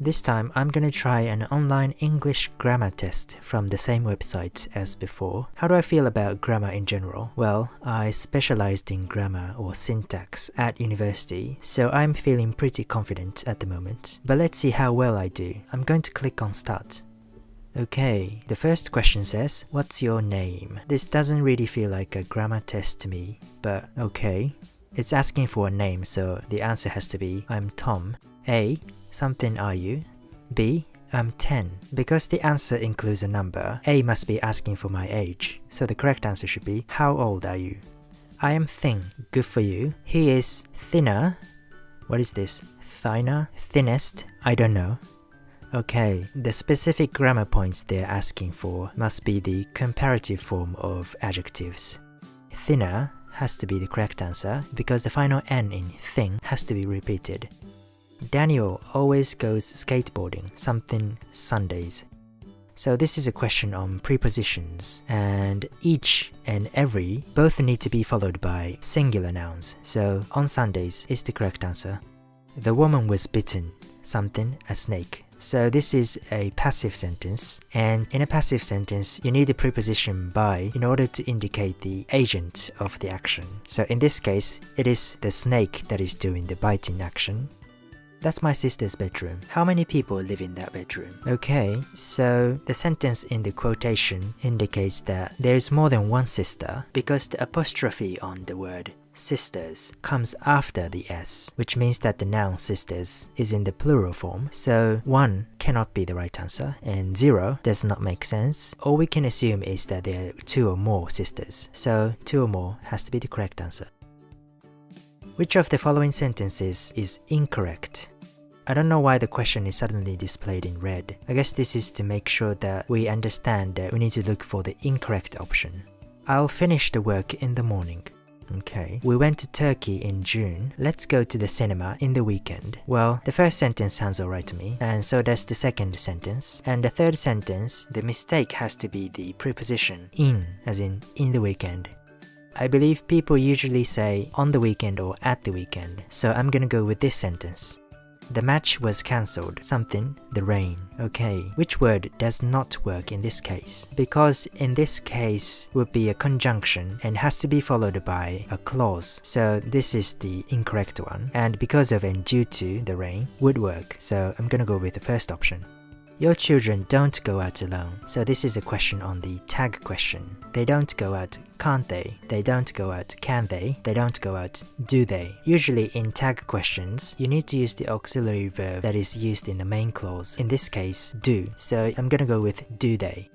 This time I'm gonna try an online English grammar test from the same website as before. How do I feel about grammar in general? Well, I specialized in grammar or syntax at university, so I'm feeling pretty confident at the moment. But let's see how well I do. I'm going to click on start. Okay, the first question says, what's your name? This doesn't really feel like a grammar test to me, but okay. It's asking for a name, so the answer has to be, I'm Tom. A, something are you? B, I'm 10. Because the answer includes a number, A must be asking for my age. So the correct answer should be, how old are you? I am thin. Good for you. He is thinner. What is this? Thinner? Thinnest? I don't know. Okay, the specific grammar points they're asking for must be the comparative form of adjectives. Thinner has to be the correct answer because the final N in thin has to be repeated. Daniel always goes skateboarding, something Sundays. So this is a question on prepositions, and each and every both need to be followed by singular nouns, so on Sundays is the correct answer. The woman was bitten, something a snake. So this is a passive sentence, and in a passive sentence you need a preposition by in order to indicate the agent of the action. So in this case, it is the snake that is doing the biting action. That's my sister's bedroom. How many people live in that bedroom? Okay, so the sentence in the quotation indicates that there is more than one sister because the apostrophe on the word sisters comes after the S, which means that the noun sisters is in the plural form, so 1 cannot be the right answer and 0 does not make sense. All we can assume is that there are 2 or more sisters, so 2 or more has to be the correct answer. Which of the following sentences is incorrect? I don't know why the question is suddenly displayed in red. I guess this is to make sure that we understand that we need to look for the incorrect option. I'll finish the work in the morning. Okay, we went to Turkey in June. Let's go to the cinema in the weekend. Well, the first sentence sounds alright to me, and so does the second sentence. And the third sentence, the mistake has to be the preposition in, as in the weekend. I believe people usually say on the weekend or at the weekend, so I'm gonna go with this sentence. The match was cancelled, something, the rain. Okay, which word does not work in this case? Because in this case would be a conjunction and has to be followed by a clause. So this is the incorrect one. And because of and due to the rain would work. So I'm gonna go with the first option. Your children don't go out alone. So this is a question on the tag question. They don't go out, can't they? They don't go out, can they? They don't go out, do they? Usually in tag questions, you need to use the auxiliary verb that is used in the main clause. In this case, do. So I'm gonna go with do they.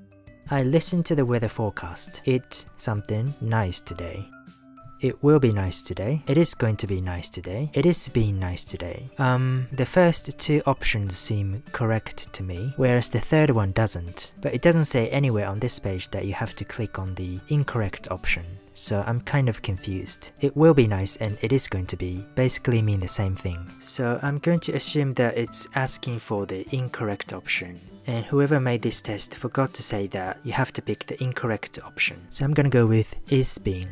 I listened to the weather forecast. It's something nice today. It will be nice today. It is going to be nice today. It is being nice today. The first 2 options seem correct to me, whereas the third one doesn't. But it doesn't say anywhere on this page that you have to click on the incorrect option. So I'm kind of confused. It will be nice and it is going to be basically mean the same thing. So I'm going to assume that it's asking for the incorrect option. And whoever made this test forgot to say that you have to pick the incorrect option. So I'm gonna go with is being.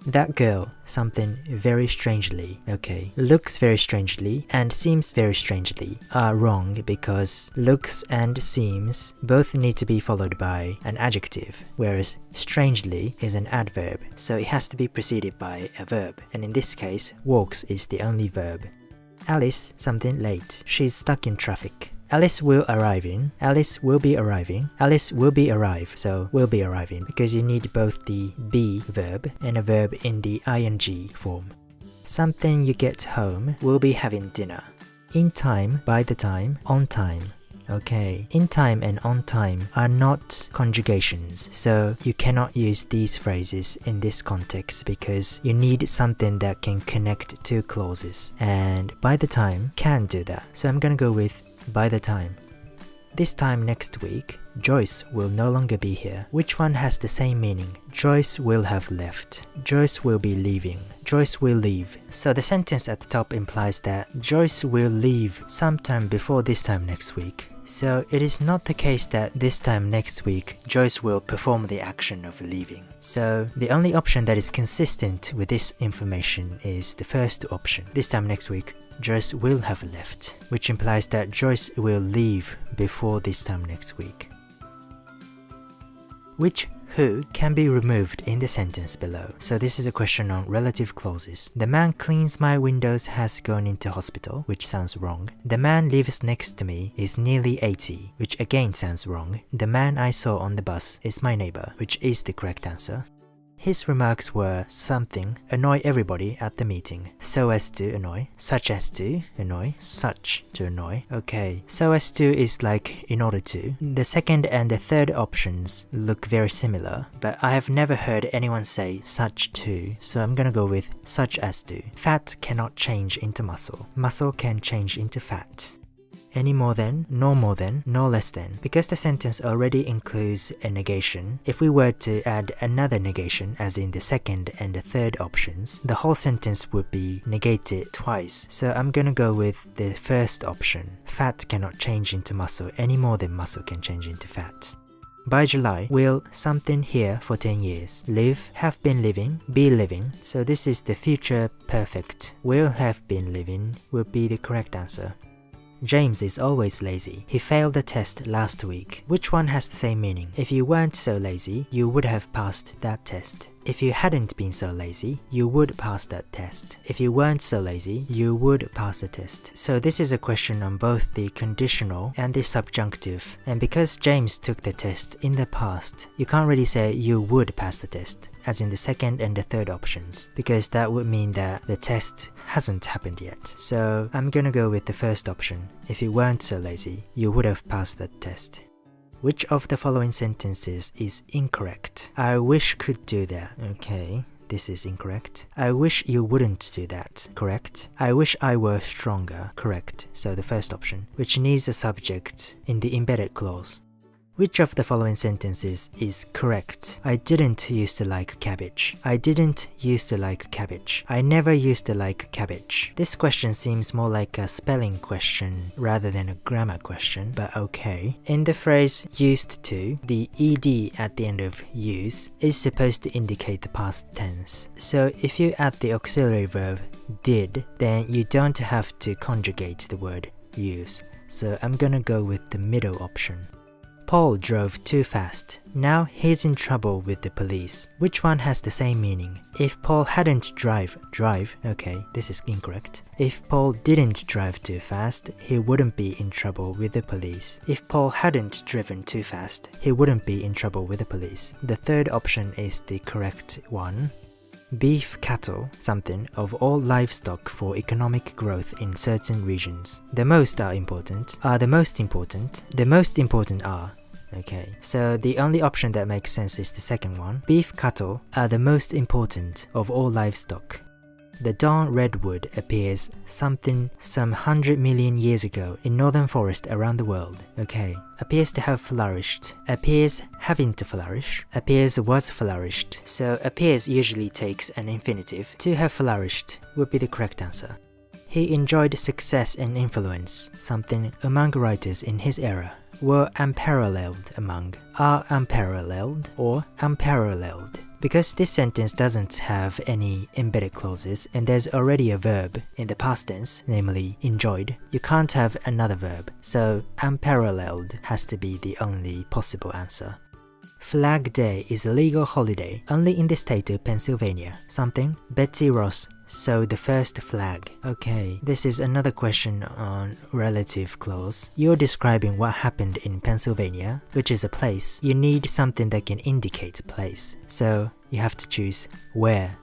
That girl, something very strangely, okay, looks very strangely and seems very strangely are wrong because looks and seems both need to be followed by an adjective, whereas strangely is an adverb, so it has to be preceded by a verb, and in this case, walks is the only verb. Alice, something late, she's stuck in traffic. Alice will arriving, Alice will be arriving, Alice will be arrive, so will be arriving because you need both the be verb and a verb in the ing form. Something you get home, will be having dinner. In time, by the time, on time. Okay, in time and on time are not conjugations, so you cannot use these phrases in this context because you need something that can connect 2 clauses, and by the time can do that, so I'm gonna go with by the time. This time next week, Joyce will no longer be here. Which one has the same meaning? Joyce will have left. Joyce will be leaving. Joyce will leave. So the sentence at the top implies that Joyce will leave sometime before this time next week. So it is not the case that this time next week, Joyce will perform the action of leaving. So the only option that is consistent with this information is the first option. This time next week, Joyce will have left, which implies that Joyce will leave before this time next week. Which who can be removed in the sentence below? So this is a question on relative clauses. The man cleans my windows has gone into hospital, which sounds wrong. The man lives next to me is nearly 80, which again sounds wrong. The man I saw on the bus is my neighbor, which is the correct answer. His remarks were something annoy everybody at the meeting. So as to annoy, such as to annoy, such to annoy. Okay, so as to is like in order to. The second and the third options look very similar, but I have never heard anyone say such to, so I'm gonna go with such as to. Fat cannot change into muscle. Muscle can change into fat. Any more than, nor less than. Because the sentence already includes a negation, if we were to add another negation, as in the second and the third options, the whole sentence would be negated twice. So I'm gonna go with the first option. Fat cannot change into muscle any more than muscle can change into fat. By July, will something here for 10 years. Live, have been living, be living. So this is the future perfect. Will have been living would be the correct answer. James is always lazy. He failed the test last week. Which one has the same meaning? If you weren't so lazy, you would have passed that test. If you hadn't been so lazy, you would pass that test. If you weren't so lazy, you would pass the test. So this is a question on both the conditional and the subjunctive. And because James took the test in the past, you can't really say you would pass the test, as in the second and the third options, because that would mean that the test hasn't happened yet. So I'm gonna go with the first option. If you weren't so lazy, you would have passed that test. Which of the following sentences is incorrect? I wish could do that. Okay, this is incorrect. I wish you wouldn't do that. Correct. I wish I were stronger. Correct. So the first option, which needs a subject in the embedded clause. Which of the following sentences is correct? I didn't used to like cabbage. I didn't used to like cabbage. I never used to like cabbage. This question seems more like a spelling question rather than a grammar question, but okay. In the phrase used to, the ed at the end of use is supposed to indicate the past tense. So if you add the auxiliary verb did, then you don't have to conjugate the word use. So I'm gonna go with the middle option. Paul drove too fast. Now he's in trouble with the police. Which one has the same meaning? If Paul hadn't drive, okay, this is incorrect. If Paul didn't drive too fast, he wouldn't be in trouble with the police. If Paul hadn't driven too fast, he wouldn't be in trouble with the police. The third option is the correct one. Beef cattle, something of all livestock for economic growth in certain regions. The most are important, are the most important are. Okay, so the only option that makes sense is the second one. Beef cattle are the most important of all livestock. The dawn redwood appears some 100 million years ago in northern forest around the world. Okay, appears to have flourished, appears having to flourish, appears was flourished. So appears usually takes an infinitive. To have flourished would be the correct answer. He enjoyed success and influence, something among writers in his era. Were unparalleled among, are unparalleled or unparalleled. Because this sentence doesn't have any embedded clauses and there's already a verb in the past tense, namely enjoyed, you can't have another verb, so unparalleled has to be the only possible answer. Flag Day is a legal holiday only in the state of Pennsylvania. Something Betsy Ross sewed the first flag. Okay, this is another question on relative clause. You're describing what happened in Pennsylvania, which is a place. You need something that can indicate a place, so you have to choose where.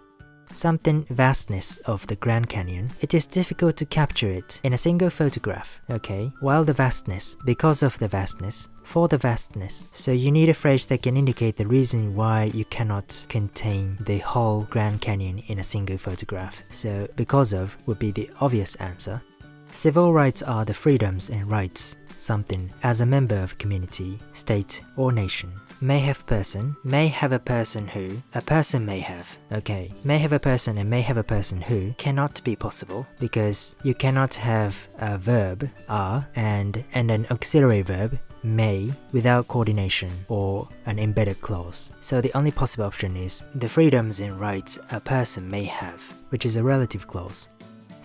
Something vastness of the Grand Canyon. It is difficult to capture it in a single photograph. Okay, while the vastness, because of the vastness, for the vastness. So you need a phrase that can indicate the reason why you cannot contain the whole Grand Canyon in a single photograph. So because of would be the obvious answer. Civil rights are the freedoms and rights, something as a member of a community, state or nation. May have a person who, a person may have. Okay, may have a person and may have a person who cannot be possible because you cannot have a verb, are, and an auxiliary verb, may, without coordination or an embedded clause. So the only possible option is the freedoms and rights a person may have, which is a relative clause.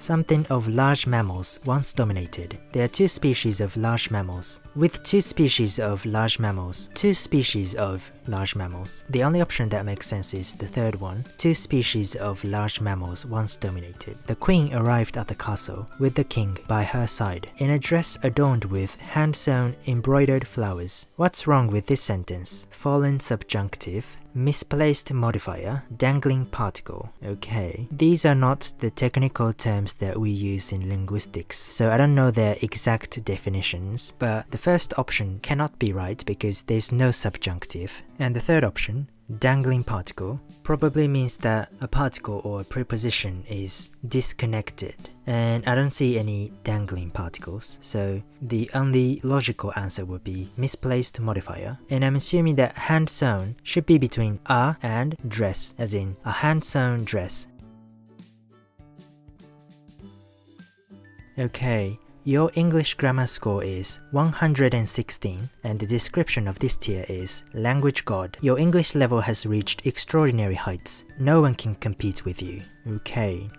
Something of large mammals once dominated. There are two species of large mammals. With two species of large mammals. Two species of large mammals. The only option that makes sense is the third one. Two species of large mammals once dominated. The queen arrived at the castle with the king by her side in a dress adorned with hand-sewn embroidered flowers. What's wrong with this sentence? Fallen subjunctive, misplaced modifier, dangling particle. Okay, these are not the technical terms that we use in linguistics, so I don't know their exact definitions, but the first option cannot be right because there's no subjunctive. And the third option, dangling particle, probably means that a particle or a preposition is disconnected, and I don't see any dangling particles, so the only logical answer would be misplaced modifier, and I'm assuming that hand-sewn should be between a and dress, as in a hand-sewn dress. Okay, your English grammar score is 116, and the description of this tier is Language God. Your English level has reached extraordinary heights. No one can compete with you. Okay.